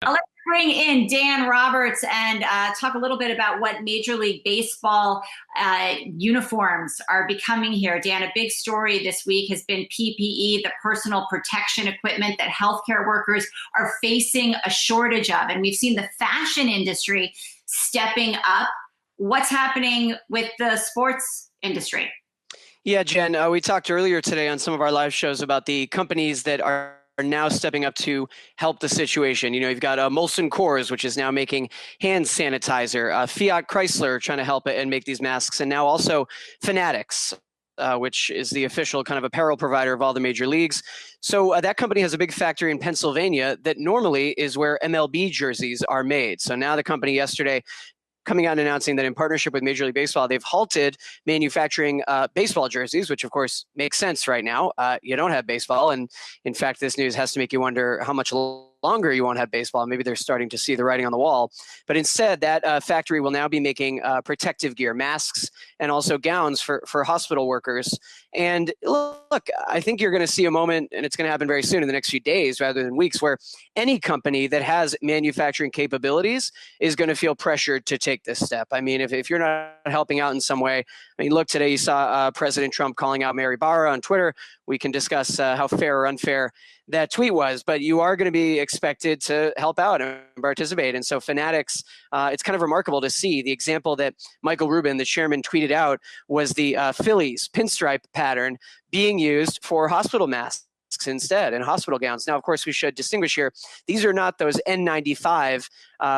Let's bring in Dan Roberts and talk a little bit about what Major League Baseball uniforms are becoming here. Dan, a big story this week has been PPE, the personal protection equipment that healthcare workers are facing a shortage of. And we've seen the fashion industry stepping up. What's happening with the sports industry? Yeah, Jen, we talked earlier today on some of our live shows about the companies that are now stepping up to help the situation. You know, you've got Molson Coors, which is now making hand sanitizer, Fiat Chrysler trying to help it and make these masks, and now also Fanatics, which is the official kind of apparel provider of all the major leagues. So that company has a big factory in Pennsylvania that normally is where MLB jerseys are made. So now the company yesterday coming out and announcing that in partnership with Major League Baseball, they've halted manufacturing baseball jerseys, which of course makes sense right now. You don't have baseball. And in fact, this news has to make you wonder how much longer you won't have baseball. Maybe they're starting to see the writing on the wall. But instead, that factory will now be making protective gear, masks, and also gowns for hospital workers. And look, I think you're going to see a moment, and it's going to happen very soon in the next few days rather than weeks, where any company that has manufacturing capabilities is going to feel pressured to take this step. I mean, if you're not helping out in some way, I mean, look, today you saw President Trump calling out Mary Barra on Twitter. We can discuss how fair or unfair that tweet was, but you are going to be expected to help out and participate. And so Fanatics, it's kind of remarkable to see the example that Michael Rubin, the chairman, tweeted out was the Phillies pinstripe pattern being used for hospital masks instead and hospital gowns. Now, of course, we should distinguish here. These are not those N95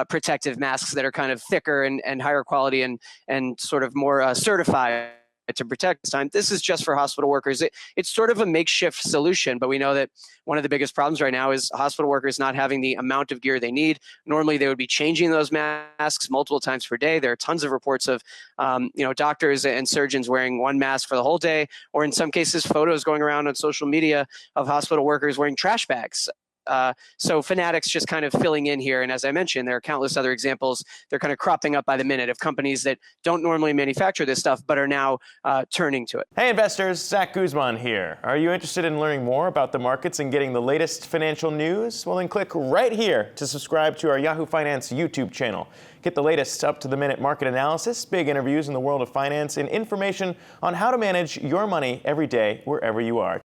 protective masks that are kind of thicker and higher quality and sort of more certified to protect this time. This is just for hospital workers. It's sort of a makeshift solution, but we know that one of the biggest problems right now is hospital workers not having the amount of gear they need. Normally, they would be changing those masks multiple times per day. There are tons of reports of doctors and surgeons wearing one mask for the whole day, or in some cases, photos going around on social media of hospital workers wearing trash bags. So Fanatics just kind of filling in here. And as I mentioned, there are countless other examples. They're kind of cropping up by the minute of companies that don't normally manufacture this stuff, but are now turning to it. Hey investors, Zach Guzman here. Are you interested in learning more about the markets and getting the latest financial news? Well, then click right here to subscribe to our Yahoo Finance YouTube channel. Get the latest up-to-the-minute market analysis, big interviews in the world of finance, and information on how to manage your money every day wherever you are.